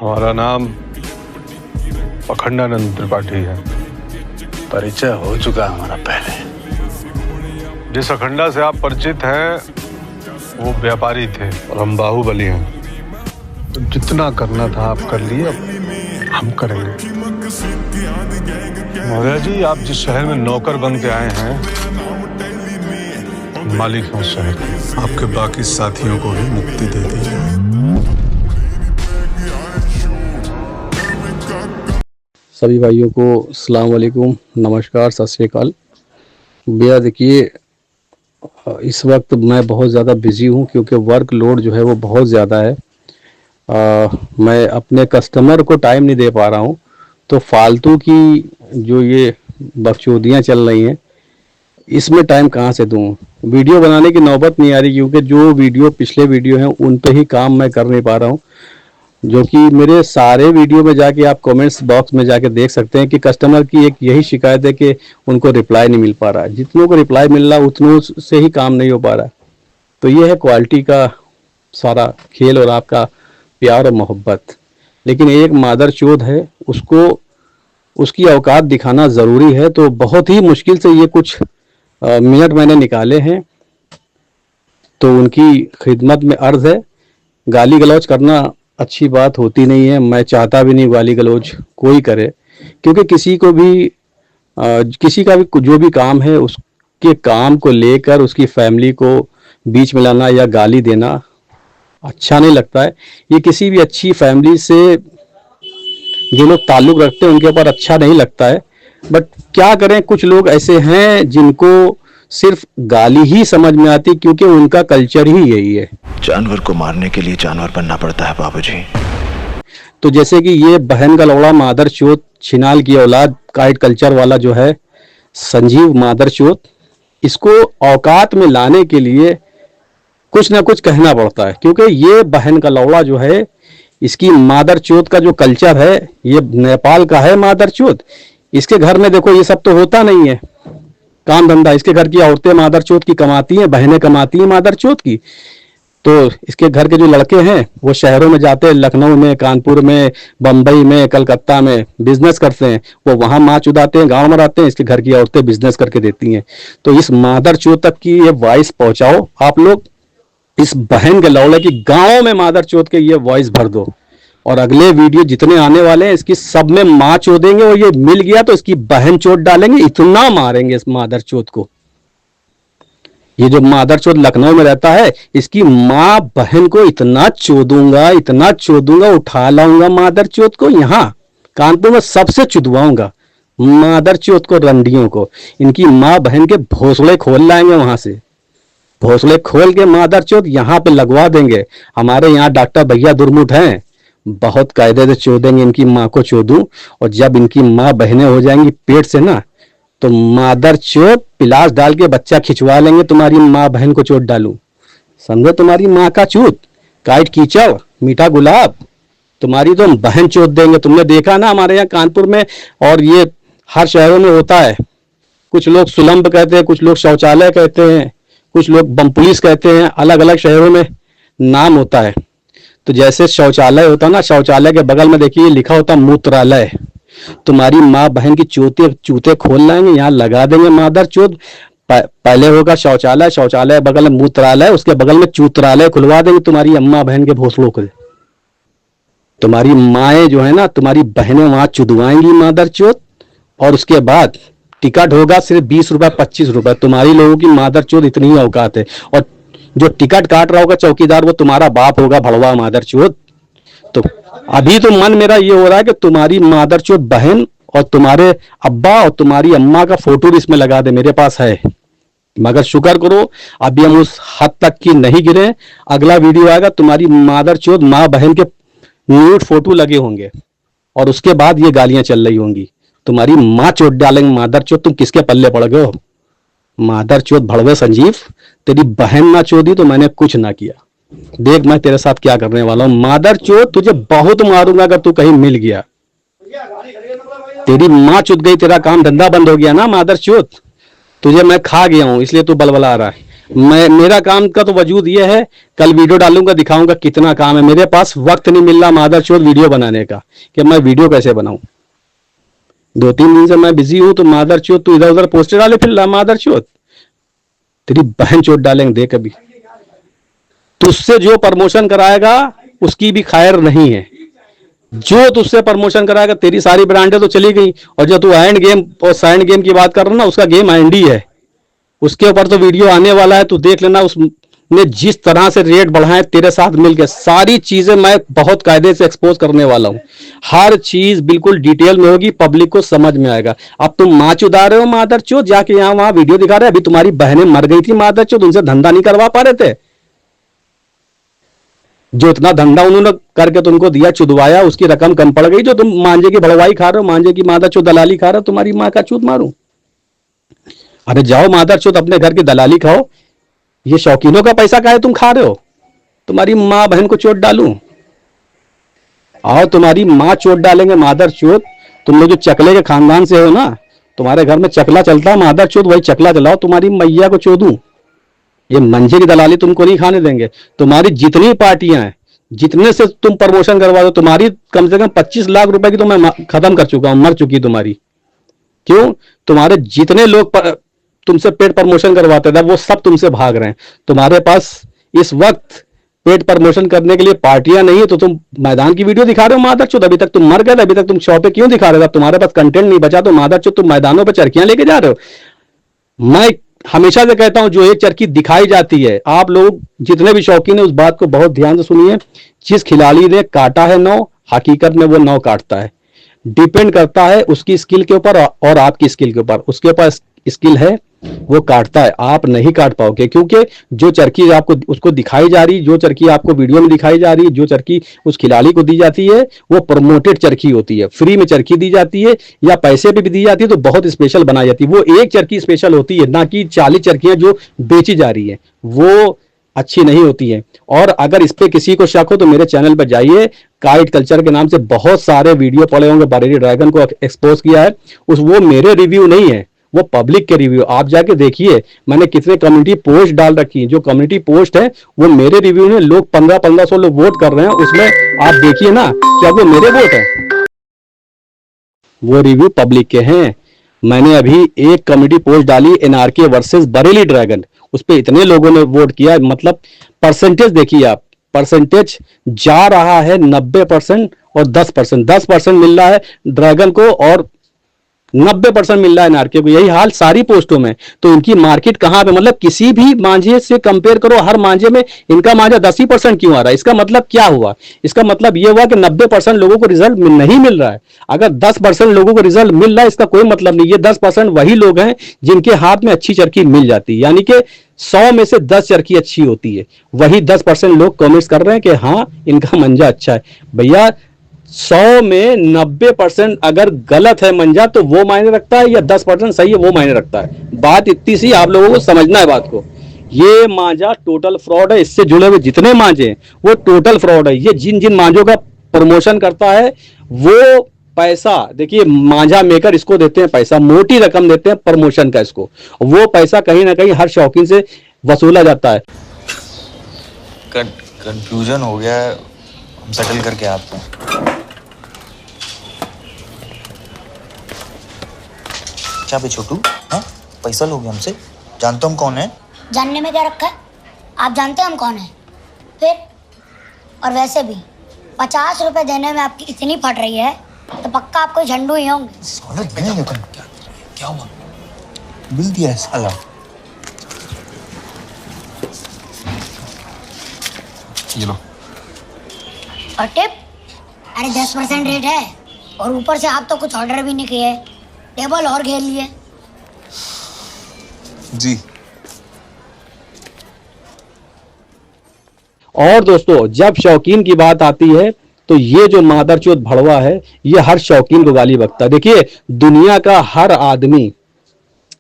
हमारा नाम अखंडानंद त्रिपाठी है। परिचय हो चुका हमारा पहले। जिस अखंडा से आप परिचित हैं वो व्यापारी थे और हम बाहुबली हैं। तो जितना करना था आप कर लिए, अब हम करेंगे। मौर्य जी, आप जिस शहर में नौकर बन के आए हैं, मालिक हैं उस शहर के। आपके बाकी साथियों को भी मुक्ति दे दी। सभी भाइयों को अस्सलाम वालेकुम, नमस्कार, सत श्री अकाल। भैया देखिए, इस वक्त मैं बहुत ज़्यादा बिज़ी हूँ क्योंकि वर्क लोड जो है वो बहुत ज़्यादा है। मैं अपने कस्टमर को टाइम नहीं दे पा रहा हूँ, तो फालतू की जो ये बकचोदियाँ चल रही हैं इसमें टाइम कहाँ से दूँ। वीडियो बनाने की नौबत नहीं आ रही क्योंकि जो वीडियो पिछले वीडियो हैं उन पे ही काम मैं कर नहीं पा रहा हूँ। जो कि मेरे सारे वीडियो में जाके आप कमेंट्स बॉक्स में जाके देख सकते हैं कि कस्टमर की एक यही शिकायत है कि उनको रिप्लाई नहीं मिल पा रहा। जितनों को रिप्लाई मिल रहा उतनों से ही काम नहीं हो पा रहा। तो ये है क्वालिटी का सारा खेल और आपका प्यार और मोहब्बत। लेकिन एक मादर चोद है, उसको उसकी औकात दिखाना ज़रूरी है। तो बहुत ही मुश्किल से ये कुछ मिनट मैंने निकाले हैं, तो उनकी खिदमत में अर्ज़ है। गाली गलौज करना अच्छी बात होती नहीं है, मैं चाहता भी नहीं गाली गलौज कोई करे, क्योंकि किसी को भी किसी का भी जो भी काम है उसके काम को लेकर उसकी फैमिली को बीच में लाना या गाली देना अच्छा नहीं लगता है। ये किसी भी अच्छी फैमिली से जो लोग ताल्लुक़ रखते हैं उनके ऊपर अच्छा नहीं लगता है। बट क्या करें, कुछ लोग ऐसे हैं जिनको सिर्फ गाली ही समझ में आती, क्योंकि उनका कल्चर ही यही है। जानवर को मारने के लिए जानवर बनना पड़ता है बाबूजी। तो जैसे कि ये बहन का लौड़ा मादर चोत छिनाल की औलाद काइट कल्चर वाला जो है संजीव मादर चोत, इसको औकात में लाने के लिए कुछ ना कुछ कहना पड़ता है। क्योंकि ये बहन का लौड़ा जो है, इसकी मादर चोत का जो कल्चर है, ये नेपाल का है मादर चोत। इसके घर में देखो ये सब तो होता नहीं है काम धंधा। इसके घर की औरतें मादर चोत की कमाती हैं, बहनें कमाती हैं मादर चोत की। तो इसके घर के जो लड़के हैं वो शहरों में जाते हैं, लखनऊ में, कानपुर में, बम्बई में, कलकत्ता में बिजनेस करते हैं। वो वहां माँ चुदाते हैं, गांव में रहते हैं, इसके घर की औरतें बिजनेस करके देती हैं। तो इस मादर चोत तक की ये वॉइस पहुंचाओ आप लोग। इस बहन के लौड़े की गाँव में मादर चोत के ये वॉइस भर दो, और अगले वीडियो जितने आने वाले हैं इसकी सब में माँ चोदेंगे, और ये मिल गया तो इसकी बहन चोट डालेंगे, इतना मारेंगे इस मादर चोत को। ये जो मादर चोद लखनऊ में रहता है, इसकी माँ बहन को इतना चोदूंगा, उठा लाऊंगा मादर चोद को। यहाँ कानपुर में सबसे चुदवाऊंगा मादर चोद को, रंडियों को। इनकी माँ बहन के भोसले खोल लाएंगे, वहां से भोसले खोल के मादर चोद यहाँ पे लगवा देंगे। हमारे यहाँ डॉक्टर भैया दुर्मुठ हैं, बहुत कायदे से चोदेंगे इनकी माँ को चोदूं। और जब इनकी माँ बहनें हो जाएंगी पेट से ना, तो मादर चोद पिलास डाल के बच्चा खिंचवा लेंगे, तुम्हारी माँ बहन को चोट डालूं। समझो, तुम्हारी माँ का चूत, काइट कीचड़, मीठा गुलाब, तुम्हारी तो बहन चोट देंगे। तुमने देखा ना हमारे यहाँ कानपुर में, और ये हर शहरों में होता है। कुछ लोग सुलम्ब कहते हैं, कुछ लोग शौचालय कहते हैं, कुछ लोग बम पुलिस कहते हैं। अलग अलग शहरों में नाम होता है। तो जैसे शौचालय होता ना, शौचालय के बगल में देखिए लिखा होता मूत्रालय। तुम्हारी माँ बहन की चूते खोल लाएंगे, यहाँ लगा देंगे मादर चोद। पहले होगा शौचालय, शौचालय बगल में मूत्रालय, उसके बगल में चूत्रालय खुलवा देंगे तुम्हारी अम्मा बहन के भोसलों को। तुम्हारी माएँ जो है ना, तुम्हारी बहनें वहां चुदवाएंगी मादर चोद। और उसके बाद टिकट होगा सिर्फ 20 रुपए 25 रुपए। तुम्हारी लोगों की मादर चोद इतनी ही औकात है। और जो टिकट काट रहा होगा चौकीदार, वो तुम्हारा बाप होगा, भड़वा मादर चोद। तो अभी तो मन मेरा ये हो रहा है कि तुम्हारी मादर चोद बहन और तुम्हारे अब्बा और तुम्हारी अम्मा का फोटो भी इसमें लगा दे, मेरे पास है। मगर शुक्र करो अभी हम उस हद तक की नहीं गिरे। अगला वीडियो आएगा, तुम्हारी मादर चोद माँ बहन के न्यूड फोटो लगे होंगे, और उसके बाद ये गालियां चल रही होंगी। तुम्हारी माँ चोट डालेंगे मादर चोद। तुम किसके पल्ले पड़ गए हो मादर चोद भड़वे संजीव? तेरी बहन ना चोदी तो मैंने कुछ ना किया। देख मैं तेरे साथ क्या करने वाला हूँ मादर चोद, तुझे बहुत मारूंगा अगर तू कहीं मिल गया। तेरी माँ चुद गई, तेरा काम धंधा बंद हो गया ना मादर चोद। तुझे मैं खा गया हूं, इसलिए तू बलबला रहा है। मेरा काम का तो वजूद ये है, कल वीडियो डालूंगा, दिखाऊंगा कितना काम है। मेरे पास वक्त नहीं मिल रहा मादरचोद वीडियो बनाने का, कि मैं वीडियो कैसे बनाऊं। 2-3 दिन से मैं बिजी हूं, तो मादरचोद तू इधर उधर पोस्टर डाले फिर ला, मादरचोद तेरी बहन चोद डालेंगे देख अभी। तुझसे जो प्रमोशन कराएगा उसकी भी खैर नहीं है। जो तुझसे प्रमोशन कराएगा, तेरी सारी ब्रांडें तो चली गई, और जो तू एंड गेम और साइंड गेम की बात कर रहा ना, उसका गेम एंड ही है, उसके ऊपर तो वीडियो आने वाला है, तू देख लेना। उसने जिस तरह से रेट बढ़ाए तेरे साथ मिलकर, सारी चीजें मैं बहुत कायदे से एक्सपोज करने वाला हूं। हर चीज बिल्कुल डिटेल में होगी, पब्लिक को समझ में आएगा। अब तुम माँ चुदा रहे हो मादरचोद, जाके यहां वहां वीडियो दिखा रहे। अभी तुम्हारी बहनें मर गई थी मादरचोद, उनसे धंधा नहीं करवा पा रहे थे। जो इतना धंधा उन्होंने करके तुमको दिया, चुदवाया, उसकी रकम कम पड़ गई, जो तुम मांझे की भड़वाई खा रहे हो, मांझे की मादरचोद दलाली खा रहे हो। तुम्हारी माँ का चूत मारूं? अरे जाओ मादरचोद, अपने घर की दलाली खाओ। ये शौकीनों का पैसा काहे तुम खा रहे हो? तुम्हारी माँ बहन को चोट डालूं? आओ तुम्हारी माँ चोट डालेंगे मादरचोद। तुम लोग जो चकले के खानदान से हो ना, तुम्हारे घर में चकला चलता है मादरचोद, वही चकला चलाओ। तुम्हारी मैया को चोदूं? ये मंजे की दलाली तुमको नहीं खाने देंगे। तुम्हारी जितनी पार्टियां हैं, जितने से तुम प्रमोशन करवा दो, तुम्हारी कम से कम 25 लाख रुपए की तो मैं खत्म कर चुका हूं, मर चुकी तुम्हारी। क्यों? तुम्हारे जितने लोग तुमसे पेड प्रमोशन करवाते थे, वो सब तुमसे भाग रहे हैं। तुम्हारे पास इस वक्त पेड प्रमोशन करने के लिए पार्टियां नहीं है, तो तुम मैदान की वीडियो दिखा रहे हो मादरचोद। अभी तक तुम मर गए, अभी तक तुम शो पे क्यों दिखा रहे थे? तुम्हारे पास कंटेंट नहीं बचा तो मादरचोद तुम मैदानों पे चरखियां लेके जा रहे हो। मैं हमेशा से कहता हूं, जो एक चरखी दिखाई जाती है, आप लोग जितने भी शौकीन है उस बात को बहुत ध्यान से सुनिए। जिस खिलाड़ी ने काटा है 9, हकीकत में वो 9 काटता है। डिपेंड करता है उसकी स्किल के ऊपर और आपकी स्किल के ऊपर। उसके पास स्किल है, वो काटता है, आप नहीं काट पाओगे। क्योंकि जो चरखी आपको उसको दिखाई जा रही, जो चरखी आपको वीडियो में दिखाई जा रही, जो चरखी उस खिलाड़ी को दी जाती है, वो प्रमोटेड चरखी होती है। फ्री में चरखी दी जाती है या पैसे भी दी जाती है तो बहुत स्पेशल बनाई जाती है। वो एक चरखी स्पेशल होती है, ना कि 40 चरखियां जो बेची जा रही है, वो अच्छी नहीं होती है। और अगर इस पे किसी को शक हो तो मेरे चैनल पर जाइए, काइट कल्चर के नाम से बहुत सारे वीडियो पड़े होंगे। बरेली ड्रैगन को एक्सपोज किया है, वो मेरे रिव्यू नहीं है, वो पब्लिक के रिव्यू। आप जाके देखिए मैंने कितने कम्युनिटी पोस्ट डाल रखी है। जो कम्युनिटी पोस्ट है वो मेरे रिव्यू में, लोग 1500 लोग वोट कर रहे हैं, उसमें आप देखिए ना, क्या वो मेरे वोट है? वो रिव्यू पब्लिक के हैं। मैंने अभी एक कम्युनिटी पोस्ट डाली, एनआरके वर्सेस बरेली ड्रैगन, उस पर इतने लोगों ने वोट किया। मतलब परसेंटेज देखिए आप, परसेंटेज जा रहा है 90% और 10%। 10% मिल रहा है ड्रैगन को और 90% मिल रहा है एनआरके को। यही हाल सारी पोस्टों में। तो इनकी मार्केट कहां पे? मतलब किसी भी मांझे से कंपेयर करो, हर मांझे में इनका मांझा 10% क्यों आ रहा है? इसका मतलब क्या हुआ? इसका मतलब यह हुआ कि 90% लोगों को रिजल्ट नहीं मिल रहा है। अगर 10% लोगों को रिजल्ट मिल रहा है, इसका कोई मतलब नहीं। ये 10% वही लोग हैं जिनके हाथ में अच्छी चरखी मिल जाती है, यानी कि 100 में से 10 चरखी अच्छी होती है। वही 10% लोग कमेंट्स कर रहे हैं कि हाँ इनका मंजा अच्छा है। भैया 100 में 90% अगर गलत है मंजा तो वो मायने रखता है, या 10% सही है वो मायने रखता है। बात इतनी सी, आप लोगों को समझना है बात को। ये मांझा टोटल फ्रॉड है। इससे जुड़े हुए जितने मांझे हैं वो टोटल फ्रॉड है। ये जिन जिन मांझों का प्रमोशन करता है वो पैसा, देखिए मांझा मेकर इसको देते हैं पैसा, मोटी रकम देते हैं प्रमोशन का इसको। वो पैसा कहीं ना कहीं हर शौकीन से वसूला जाता है। कंफ्यूजन हो गया, हम सेटल करके आते हैं। क्या बे छोटू, हैं? पैसा लोगे हमसे? जानते हो हम कौन है? जानने में क्या रखा है? आप जानते हैं हम कौन है? फिर और वैसे भी 50 रुपए देने में आपकी इतनी फट रही है तो पक्का आप कोई झंडू ही होंगे। साला बिल लेकर क्या हुआ? बिल दिया है साला। ये लो। और टिप? अरे 10% रेट है और ऊपर से आप तो कुछ ऑर्डर भी नहीं किए, टेबल और घेर लिए। जी। और दोस्तों जब शौकीन की बात आती है तो ये जो मादरचोद भड़वा है ये हर शौकीन को गाली बकता है। देखिए दुनिया का हर आदमी,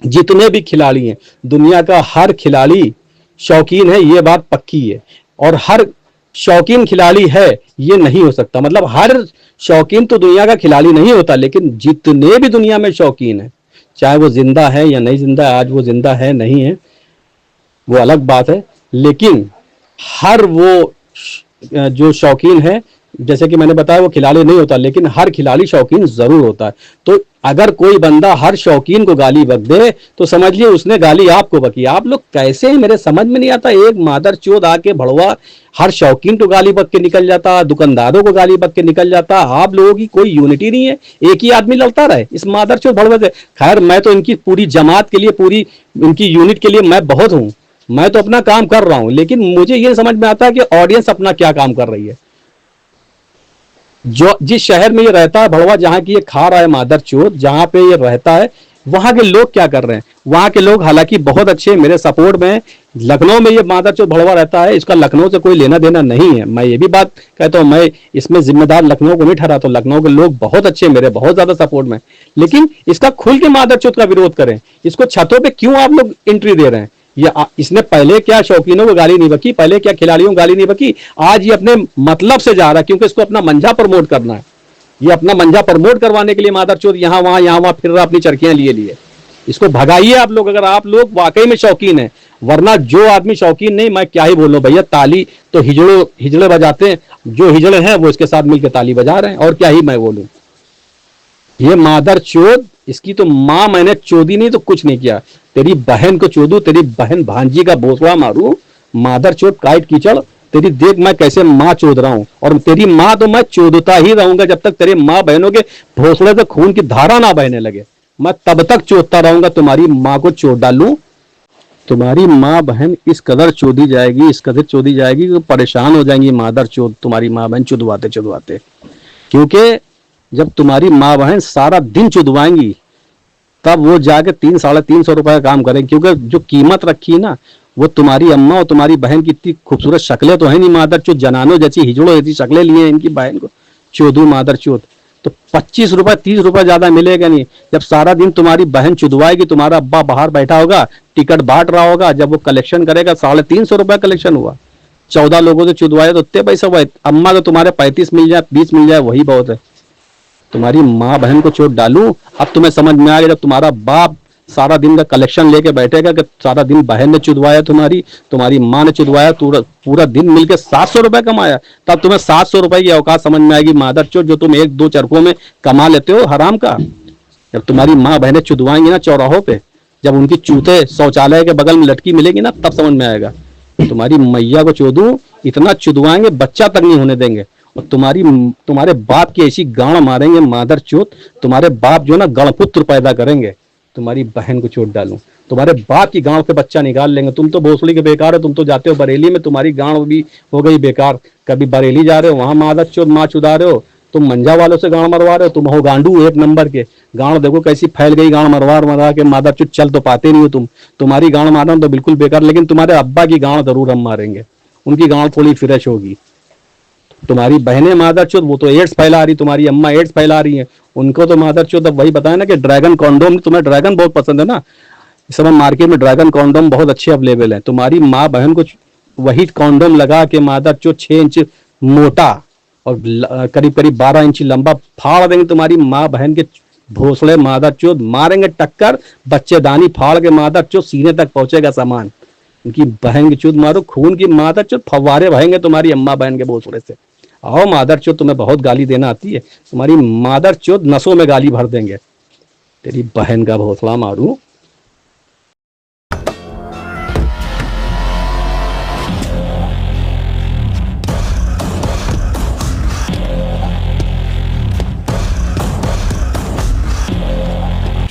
जितने भी खिलाड़ी हैं, दुनिया का हर खिलाड़ी शौकीन है, ये बात पक्की है। और हर शौकीन खिलाड़ी है ये नहीं हो सकता। मतलब हर शौकीन तो दुनिया का खिलाड़ी नहीं होता, लेकिन जितने भी दुनिया में शौकीन है, चाहे वो जिंदा है या नहीं जिंदा है, आज वो जिंदा है नहीं है, वो अलग बात है। लेकिन हर वो जो शौकीन है, जैसे कि मैंने बताया, वो खिलाड़ी नहीं होता, लेकिन हर खिलाड़ी शौकीन जरूर होता है। तो अगर कोई बंदा हर शौकीन को गाली बक दे तो समझिए उसने गाली आपको बकी। आप लोग कैसे, मेरे समझ में नहीं आता, एक मादरचोद आके भड़वा हर शौकीन को गाली बक के निकल जाता, दुकानदारों को गाली बक के निकल जाता। आप लोगों की कोई यूनिटी नहीं है, एक ही आदमी लड़ता रहे इस मादरचोद भड़वे से। खैर, मैं तो इनकी पूरी जमात के लिए, पूरी इनकी यूनिट के लिए मैं बहुत हूं, मैं तो अपना काम कर रहा हूं, लेकिन मुझे ये समझ में आता है कि ऑडियंस अपना क्या काम कर रही है। जो जिस शहर में ये रहता है भड़वा, जहां की ये खा रहा है मादरचोद, जहां पे ये रहता है, वहां के लोग क्या कर रहे हैं? वहां के लोग हालांकि बहुत अच्छे, मेरे सपोर्ट में। लखनऊ में ये मादरचोद भड़वा रहता है, इसका लखनऊ से कोई लेना देना नहीं है। मैं ये भी बात कहता हूं, मैं इसमें जिम्मेदार लखनऊ को नहीं ठहराता। तो लखनऊ के लोग बहुत अच्छे, मेरे बहुत ज्यादा सपोर्ट में। लेकिन इसका खुल के मादरचोद का विरोध करें, इसको छतों पर क्यों आप लोग एंट्री दे रहे हैं? इसने पहले क्या शौकीनों को गाली नहीं बकी, पहले क्या खिलाड़ियों को गाली नहीं बकी। आज ये अपने मतलब से जा रहा है, क्योंकि इसको अपना मंजा प्रमोट करना है। ये अपना मंजा प्रमोट करवाने के लिए मादरचोद यहां वहां फिर रहा, अपनी चरखियां लिए। इसको भगाइए आप लोग, अगर आप लोग वाकई में शौकीन है। वरना जो आदमी शौकीन नहीं, मैं क्या ही बोलूं भैया, ताली तो हिजड़े बजाते हैं, जो हिजड़े हैं वो इसके साथ मिलकर ताली बजा रहे हैं, और क्या ही मैं बोलूं। ये मादरचोद, इसकी तो मां मैंने चोदी नहीं तो कुछ नहीं किया। तेरी बहन को चोदू, तेरी बहन भांजी का भोसड़ा मारू, मादरचोद काइट कीचड़, तेरी देख मैं कैसे मां चोद रहा हूं। और तेरी मां तो मैं चोदता ही रहूंगा जब तक तेरे मां बहनों के भोसड़े से खून की धारा ना बहने लगे। मैं तब तक चोदता रहूंगा, तुम्हारी मां को चोद डालूं। तुम्हारी माँ बहन इस कदर चोदी जाएगी, इस कदर चोदी जाएगी कि परेशान हो जाएंगी मादरचोद, तुम्हारी माँ बहन चुदवाते। क्योंकि जब तुम्हारी माँ बहन सारा दिन चुदवाएंगी, तब वो जाके 300-350 रुपए का काम करेंगे। क्योंकि जो कीमत रखी है ना, वो तुम्हारी अम्मा और तुम्हारी बहन की इतनी खूबसूरत शक्लें तो है नहीं, मादरचोद जनानों जैसी, हिजड़ों जैसी शक्लें लिए इनकी बहन को चोदू मादरचोद। तो 25 रुपए 30 रुपए ज्यादा मिलेगा नहीं। जब सारा दिन तुम्हारी बहन चुदवाएगी, तुम्हारा अब्बा बाहर बैठा होगा, टिकट बांट रहा होगा, जब वो कलेक्शन करेगा 350 रुपए कलेक्शन हुआ, 14 लोगों से चुदवाए तो उतने पैसा हुआ। अम्मा तो तुम्हारे 35 मिल जाए, 20 मिल जाए, वही बहुत है। तुम्हारी माँ बहन को चोट डालूं, अब तुम्हें समझ में आ गया। जब तुम्हारा बाप सारा दिन का कलेक्शन लेके बैठेगा कि सारा दिन बहन ने चुदवाया, तुम्हारी माँ ने चुदवाया, पूरा दिन मिलके 700 रुपए कमाया, तब तुम्हें 700 रुपए की औकात समझ में आएगी मादरचोद, जो तुम 1-2 चरखों में कमा लेते हो हराम का। जब तुम्हारी माँ बहनें चुदवाएंगी ना चौराहों पे, जब उनकी चूते शौचालय के बगल में लटकी मिलेगी ना, तब समझ में आएगा। तुम्हारी मैया को चोदू, इतना चुदवाएंगे बच्चा तक नहीं होने देंगे। और तुम्हारे बाप की ऐसी गांड मारेंगे मादरचोद, तुम्हारे बाप जो ना गणपुत्र पैदा करेंगे। तुम्हारी बहन को चोट डालूं, तुम्हारे बाप की गांव के बच्चा निकाल लेंगे। तुम तो भोसड़ी के बेकार हो, तुम तो जाते हो बरेली में, तुम्हारी गांड भी हो गई बेकार। कभी बरेली जा रहे हो, वहां मादरचोद माँ चुदा रहे हो, तुम मंजा वालों से गांड मरवा रहे हो। तुम हो गांडू एक नंबर के। गांड देखो कैसी फैल गई, गांड मरवा के मादरचोद चल तो पाते नहीं हो। तुम्हारी गांड मारना तो बिल्कुल बेकार, लेकिन तुम्हारे अब्बा की गांड जरूर हम मारेंगे, उनकी गांड थोड़ी फ्रेश होगी। तुम्हारी बहनें मादरचोद, वो तो एड्स फैला रही, तुम्हारी अम्मा एड्स फैला रही है, उनको तो मादरचोद। अब वही बताया ना कि ड्रैगन कॉन्डोम, तुम्हें ड्रैगन बहुत पसंद है ना, इस समय मार्केट में ड्रैगन कॉन्डोम बहुत अच्छे अवेलेबल है। तुम्हारी माँ बहन को वही कॉन्डोम लगा के मादरचोद 6 इंच मोटा और करीब करीब 12 इंच लंबा फाड़ देंगे तुम्हारी माँ बहन के भोसड़े मादरचोद, मारेंगे टक्कर, बच्चेदानी फाड़ के मादरचोद सीने तक पहुंचेगा सामान। उनकी बहन की चूत मारो, खून की मादरचोद फव्वारे बहेंगे तुम्हारी अम्मा बहन के भोसड़े से। आओ मादरचोद, तुम्हें बहुत गाली देना आती है, तुम्हारी मादरचोद नसों में गाली भर देंगे। तेरी बहन का भोसड़ा मारू।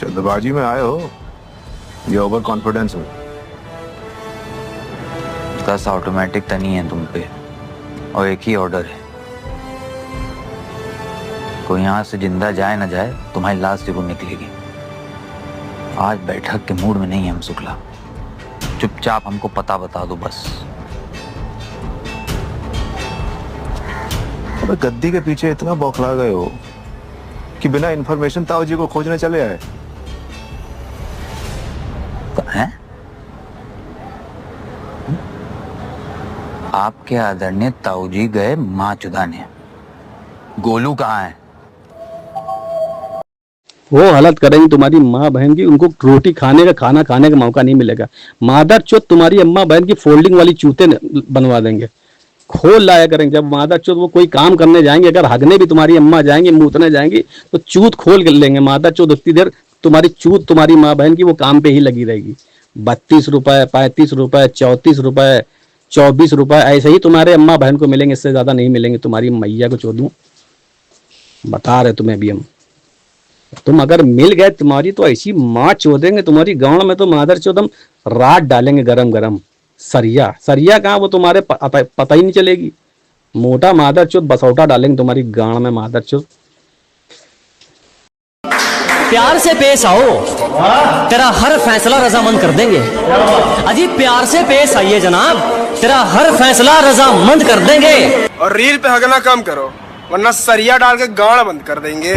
जल्दबाजी में आए हो या ओवर कॉन्फिडेंस हो? 10 ऑटोमेटिक तनी है तुम पे, और एक ही ऑर्डर है, कोई यहाँ से जिंदा जाए ना जाए, तुम्हारी लाश जरूर निकलेगी। आज बैठक के मूड में नहीं है हम शुक्ला, चुपचाप हमको पता बता दो बस। अबे गद्दी के पीछे इतना बौखला गए हो कि बिना इंफॉर्मेशन ताऊ जी को खोजने चले आए। हैं? आपके आदरणीय ताऊ जी गए माँ चुदाने, गोलू कहाँ है? वो हालत करेंगी तुम्हारी माँ बहन की, उनको रोटी खाने का, खाना खाने का मौका नहीं मिलेगा। मादर चोद तुम्हारी अम्मा बहन की फोल्डिंग वाली चूते बनवा देंगे, खोल लाया करेंगे। जब मादर चोद वो कोई काम करने जाएंगे, अगर हगने भी तुम्हारी अम्मा जाएंगी, मूतने जाएंगी, तो चूत खोल कर लेंगे। मादर चोद उतनी देर तुम्हारी चूत तुम्हारी माँ बहन की वो काम पे ही लगी रहेगी। 32 रुपए, 35 रुपए, 34 रुपए, 24 रुपए ऐसे ही तुम्हारे अम्मा बहन को मिलेंगे, इससे ज्यादा नहीं मिलेंगे। तुम्हारी मैया को चोदूं, बता रहे तुम्हें भी हम। तुम अगर मिल गए तुम्हारी तो ऐसी माँ चोदेंगे तुम्हारी गांव में, तो मादर चोद हम रात डालेंगे गरम गरम। सरिया सरिया कहाँ, वो तुम्हारे पता ही नहीं चलेगी। मोटा मादर चोद बसौटा डालेंगे तुम्हारी गांव में मादर चोद। प्यार से पेश आओ, तेरा हर फैसला रजामंद कर देंगे। अजी प्यार से पेश आइए जनाब, तेरा हर फैसला रजामंद कर देंगे। और रील पे हगना कम करो, वरना सरिया डाल के गाड़ बंद कर देंगे।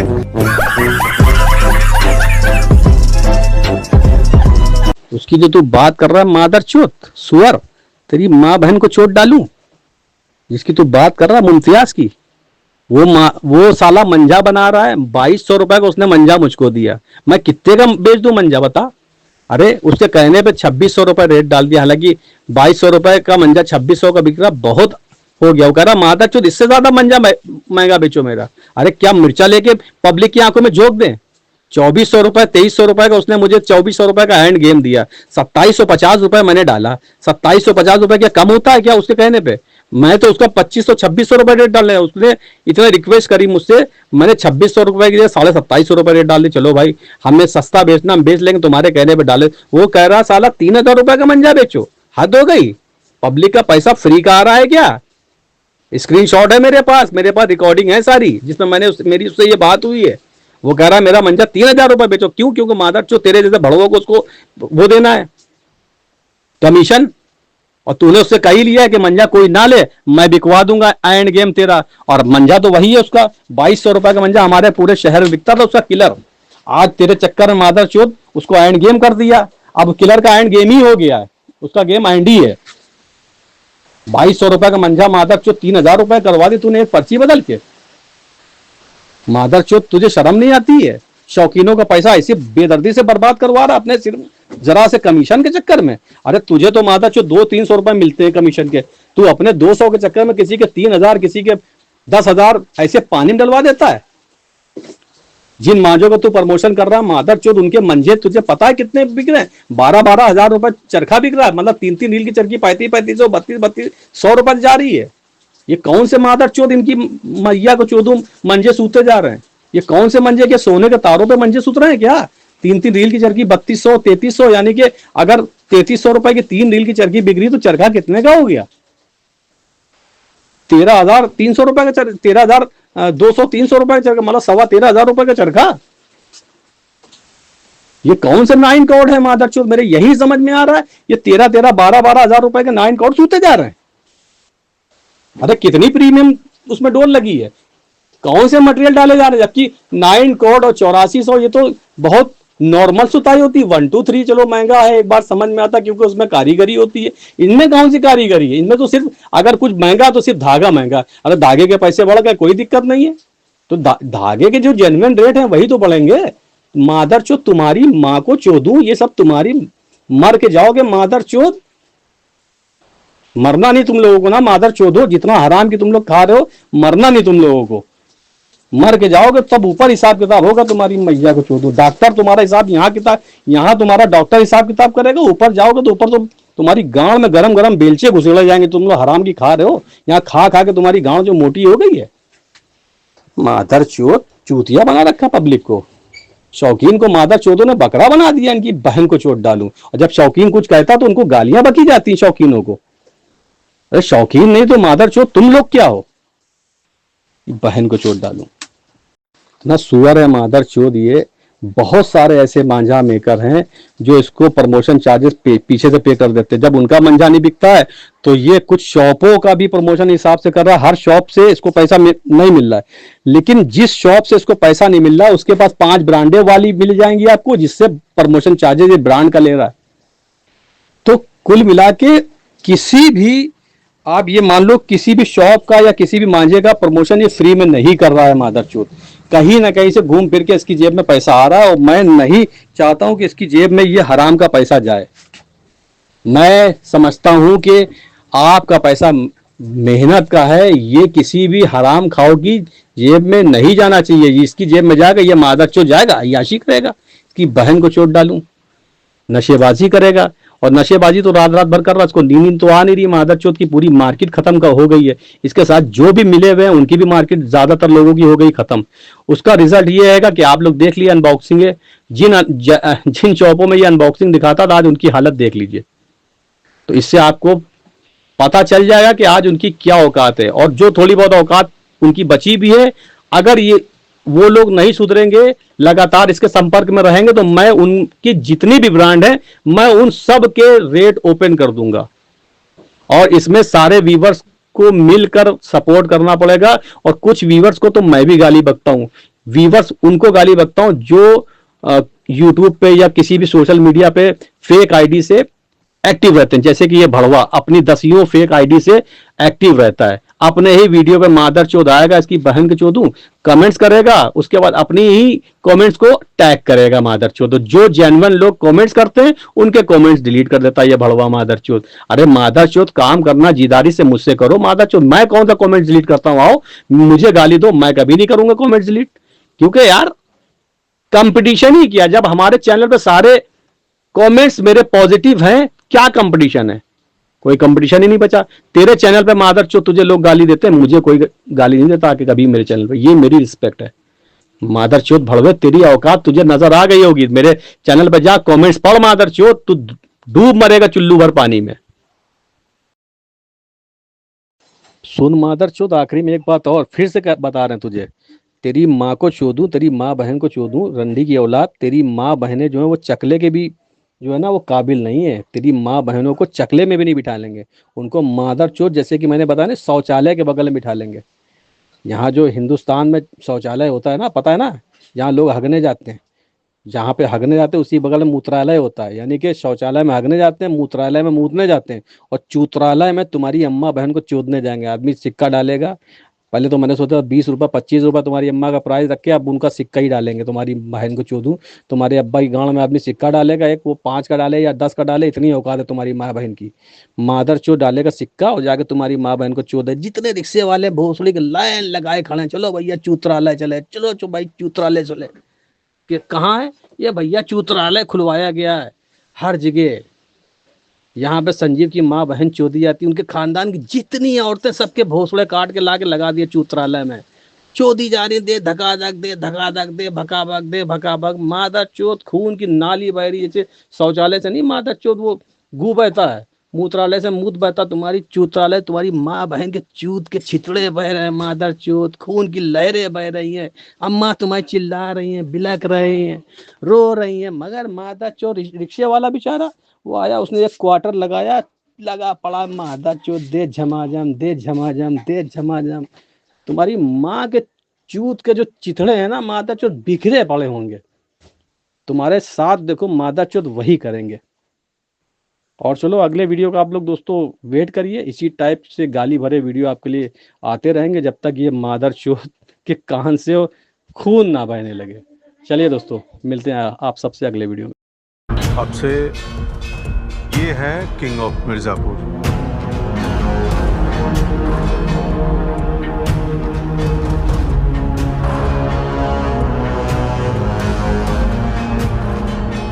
उसकी जो तू बात कर रहा है मादर चोद सुअर, तेरी माँ बहन को चोट डालूं। जिसकी तू बात कर रहा है मुमतियाज की, वो साला मंजा बना रहा है। 2200 रुपए का उसने मंजा मुझको दिया, मैं कितने का बेच दूं मंजा बता। अरे उसके कहने पे 2600 रुपए रेट डाल दिया, हालांकि 2200 रुपए का मंजा 2600 का बिक रहा, बहुत हो गया। वो कह रहा मादर चोद इससे ज्यादा मंजा महंगा बेचो मेरा। अरे क्या मिर्चा लेके पब्लिक की आंखों में झोंक दें। 2400 रुपए, 2300 रुपए का उसने मुझे 2400 रुपए का हैंड गेम दिया। 2750 रुपए मैंने डाला। 2750 रुपए क्या कम होता है क्या उसके कहने पे? मैं तो उसका 2500 2600 रुपए रेट डाल रहा है। उसने इतना रिक्वेस्ट करी मुझसे, मैंने 2600 रुपए की 2750 रुपए रेट डाल दी। चलो भाई हमें सस्ता बेचना, हम बेच लेंगे, तुम्हारे कहने पे डाले। वो कह रहा साला 3000 रुपए का मंजा बेचो, हद हो गई। पब्लिक का पैसा फ्री का आ रहा है क्या? स्क्रीनशॉट है मेरे पास रिकॉर्डिंग है सारी, जिसमें मेरी उससे ये बात हुई है। वो कह रहा है मेरा मंजा 3000 रुपए बेचो। क्यों? क्योंकि मादर चो तेरे जैसे भड़वों को उसको वो देना है कमीशन, और तूने उससे कही लिया है कि मंजा कोई ना ले, मैं बिकवा दूंगा एंड गेम तेरा। और मंजा तो वही है उसका, 2200 रुपए का मंजा हमारे पूरे शहर में बिकता था उसका किलर। आज तेरे चक्कर में मादर चोद उसको एंड गेम कर दिया। अब किलर का एंड गेम ही हो गया है, उसका गेम एंड ही है। 2200 रुपए का मंजा मादर चोद 3000 रुपए करवा दी तूने एक पर्ची बदल के। मादर चोद तुझे शर्म नहीं आती है? शौकीनों का पैसा ऐसे बेदर्दी से बर्बाद करवा रहा अपने सिर्फ जरा से कमीशन के चक्कर में। अरे तुझे तो मादर चोद 200-300 रुपए मिलते हैं कमीशन के, तू अपने 200 के चक्कर में किसी के 3000, किसी के 10,000 ऐसे पानी में डलवा देता है। जिन मांझों को तू प्रमोशन कर रहा है मादर चोद, उनके मंजे तुझे पता है कितने बिक रहे हैं? 12-12 हजार रुपए चरखा बिक रहा है। मतलब 3-3 रील की चरखी 3500, 3200 रुपए जा रही है। ये कौन से मादर चोद इनकी मैया को चोदू मंजे सूते जा रहे हैं? ये कौन से मंजे के सोने के तारों पे मंजे सूत रहे हैं क्या? 3-3 रील की चरखी 3200, 3300, यानी कि अगर 3300 रुपए की 3 रील की चरखी बिक रही तो चरखा कितने का हो गया? 13,300 रुपए का 13,200-300 रुपए का चरखा, मतलब 13,500 रुपए का चरखा। ये कौन से 9 करोड़ है मादर चोद? मेरे यही समझ में आ रहा है, ये 13-13, 12-12 हजार रुपए के 9 करोड़ सूते जा रहे हैं। अरे कितनी प्रीमियम उसमें डोल लगी है, कौन से मटेरियल डाले जा रहे हैं? जबकि 9 करोड़ और 8400 ये तो बहुत नॉर्मल सुताई होती है। 1, 2, 3 चलो महंगा है, एक बार समझ में आता क्योंकि उसमें कारीगरी होती है। इनमें कौन सी कारीगरी है? इनमें तो सिर्फ अगर कुछ महंगा तो सिर्फ धागा महंगा। अरे धागे के पैसे बढ़ गए कोई दिक्कत नहीं है, तो धागे के जो जेन्युइन रेट है वही तो बढ़ेंगे। मादर चोद तुम्हारी माँ को चोदू, ये सब तुम्हारी मर के जाओगे मादर चोद। मरना नहीं तुम लोगों को ना मादर चोदो, जितना हराम की तुम लोग खा रहे हो, मरना नहीं तुम लोगों को। मर के जाओगे तब ऊपर हिसाब किताब होगा तुम्हारी मैया को चोदो। डॉक्टर तुम्हारा हिसाब यहाँ तुम्हारा डॉक्टर हिसाब किताब करेगा, ऊपर जाओगे तो ऊपर तो तुम्हारी गांड में गरम गरम बेलचे घुसेड़े जाएंगे। तुम लोग हराम की खा रहे हो, यहाँ खा खा के तुम्हारी गांड जो मोटी हो गई है। मादर चोद चूतिया बना रखा पब्लिक को। शौकीन को मादर चोदों ने बकरा बना दिया, इनकी बहन को चोट डालूं। और जब शौकीन कुछ कहता तो उनको गालियां बकी जाती शौकीनों को। अरे शौकीन नहीं तो मादर चोद तुम लोग क्या हो? बहन को चोट डालूं ना, सुअर है मादर चोद। ये बहुत सारे ऐसे मांझा मेकर हैं जो इसको प्रमोशन चार्जेस पीछे से पे कर देते हैं। जब उनका मंझा नहीं बिकता है तो ये कुछ शॉपों का भी प्रमोशन हिसाब से कर रहा है। हर शॉप से इसको पैसा नहीं मिल रहा है, लेकिन जिस शॉप से इसको पैसा नहीं मिल रहा है उसके पास 5 ब्रांडें वाली मिल जाएंगी आपको, जिससे प्रमोशन चार्जेस ये ब्रांड का ले रहा है। तो कुल मिला के किसी भी आप ये मान लो किसी भी शॉप का या किसी भी मांझे का प्रमोशन ये फ्री में नहीं कर रहा है मादरचोद। कहीं ना कहीं से घूम फिर के इसकी जेब में पैसा आ रहा है और मैं नहीं चाहता हूं कि इसकी जेब में ये हराम का पैसा जाए। मैं समझता हूं कि आपका पैसा मेहनत का है, ये किसी भी हराम खाओ की जेब में नहीं जाना चाहिए। इसकी जेब में जाएगा ये मादरचोद जाएगा अय्याशी करेगा, इसकी बहन को चोट डालूं, नशेबाजी करेगा। और नशेबाजी तो रात रात भर कर रहा है, इसको नींद तो आ नहीं रही। मादरचोद की पूरी मार्केट खत्म का हो गई है। इसके साथ जो भी मिले हुए हैं उनकी भी मार्केट ज्यादातर लोगों की हो गई खत्म। उसका रिजल्ट ये है कि आप लोग देख लिए अनबॉक्सिंग है, जिन शॉपों में ये अनबॉक्सिंग दिखाता था आज उनकी हालत देख लीजिए। तो इससे आपको पता चल जाएगा कि आज उनकी क्या औकात है। और जो थोड़ी बहुत औकात उनकी बची भी है, अगर ये वो लोग नहीं सुधरेंगे, लगातार इसके संपर्क में रहेंगे, तो मैं उनकी जितनी भी ब्रांड है मैं उन सब के रेट ओपन कर दूंगा। और इसमें सारे व्यूवर्स को मिलकर सपोर्ट करना पड़ेगा। और कुछ व्यूवर्स को तो मैं भी गाली बकता हूं। व्यूवर्स उनको गाली बकता हूं जो यूट्यूब पे या किसी भी सोशल मीडिया पे फेक आईडी से एक्टिव रहते हैं। जैसे कि ये भड़वा अपनी 10 फेक आईडी से एक्टिव रहता है, अपने ही वीडियो पे मादरचोद आएगा, इसकी बहन के चोदूं, कमेंट्स करेगा, उसके बाद अपनी ही कमेंट्स को टैग करेगा मादरचोद। जो जेन्युइन लोग कमेंट्स करते हैं उनके कमेंट्स डिलीट कर देता है ये भड़वा मादरचोद। अरे मादरचोद, काम करना जिदारी से मुझसे करो मादरचोद। मैं कौन सा कमेंट्स डिलीट करता हूं? आओ मुझे गाली दो, मैं कभी नहीं करूंगा कमेंट्स डिलीट। क्योंकि यार कंपटीशन ही किया, जब हमारे चैनल पे सारे कमेंट्स मेरे पॉजिटिव हैं, क्या कंपटीशन है? कोई कंपटीशन ही नहीं बचा। तेरे चैनल पे मादरचोद तुझे लोग गाली देते हैं, मुझे कोई गाली नहीं देता कि कभी मेरे चैनल पे। ये मेरी रिस्पेक्ट है। मादरचोद भड़वे, तेरी औकात तुझे नजर आ गई होगी। मेरे चैनल पे जा, कमेंट्स पढ़ मादरचोद, तू डूब मरेगा चुल्लू भर पानी में। सुन मादरचोद, आखिरी में एक बात और फिर से बता रहे हैं तुझे, तेरी माँ को चोदूं, तेरी माँ बहन को चोदूं, रंडी की औलाद। तेरी माँ बहनें जो है वो चकले के भी जो है ना वो काबिल नहीं है। तेरी माँ बहनों को चकले में भी नहीं बिठा लेंगे, उनको मादरचोद जैसे कि मैंने बताया ना शौचालय के बगल में बिठा लेंगे। यहाँ जो हिंदुस्तान में शौचालय होता है ना, पता है ना, जहाँ लोग हगने जाते हैं, जहाँ पे हगने जाते हैं उसी बगल में मूत्रालय होता है। यानी कि शौचालय में हगने जाते हैं, मूत्रालय में मूतने जाते हैं, और चूत्रालय में तुम्हारी अम्मा बहन को चोदने जाएंगे। आदमी सिक्का डालेगा। पहले तो मैंने सोचा 20 रुपये 25 रुपये तुम्हारी अम्मा का प्राइस रख के अब उनका सिक्का ही डालेंगे तुम्हारी बहन को चोदूं। तुम्हारे अब्बा की गांव में आदमी सिक्का डालेगा, एक वो 5 का डाले या 10 का डाले, इतनी औकात है तुम्हारी माँ बहन की। मादरचोद डालेगा सिक्का और जाके तुम्हारी माँ बहन को चोदे। जितने रिक्शे वाले भोसड़ी के लाइन लगाए खड़े हैं, चलो भैया चूत्रालय चले, चलो भाई चूत्रालय चले। कि कहाँ है ये भैया? चूत्रालय खुलवाया गया है हर जगह। यहाँ पे संजीव की माँ बहन चोदी जाती, उनके खानदान की जितनी औरतें सबके भोसड़े काट के लाके लगा दिए चूत्रालय में, चोदी जा रही। दे धका धक दे, धका धक दे, भका भक दे, भका भक। मादरचोद खून की नाली बह रही है। जैसे शौचालय से नहीं मादरचोद वो गू बहता है, मूत्रालय से मूत बहता, तुम्हारी चूत्रालय, तुम्हारी माँ बहन के चूत के छितड़े बह रहे हैं मादरचोद, खून की लहरें बह रही हैं। अम्मा तुम्हारी चिल्ला रही हैं, बिलक रहे हैं, रो रही हैं। मगर मादरचोद रिक्शे वाला बेचारा वो आया, उसने एक क्वार्टर लगाया, लगा पड़ा मादरचोद, दे झमाझम, दे झमाझम, दे झमाझम। तुम्हारी माँ के चूत के जो चिथड़े हैं ना मादरचोद बिखरे पड़े होंगे। तुम्हारे साथ देखो मादरचोद वही करेंगे। और चलो अगले वीडियो का आप लोग दोस्तों वेट करिए, इसी टाइप से गाली भरे वीडियो आपके लिए आते रहेंगे जब तक ये मादरचोद के कान से खून ना बहने लगे। चलिए दोस्तों, मिलते हैं आप सबसे अगले वीडियो में। अब से ये है किंग ऑफ मिर्जापुर।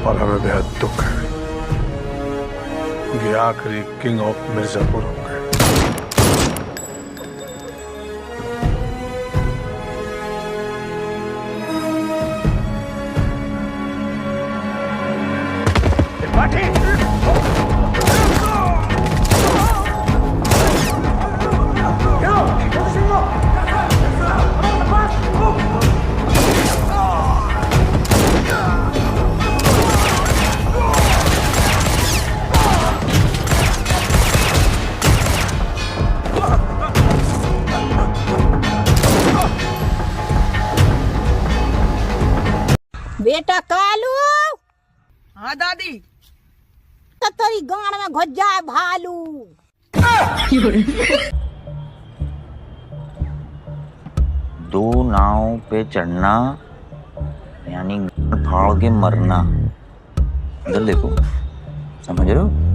और हमें बेहद दुख है कि आखिरी किंग ऑफ मिर्जापुर हो गए। बेटा कालू। हाँ दादी। तो तेरी गांड में घुस जाए भालू। दो नाव पे चढ़ना यानी फाड़ के मरना। इधर देखो, समझ रहे हो?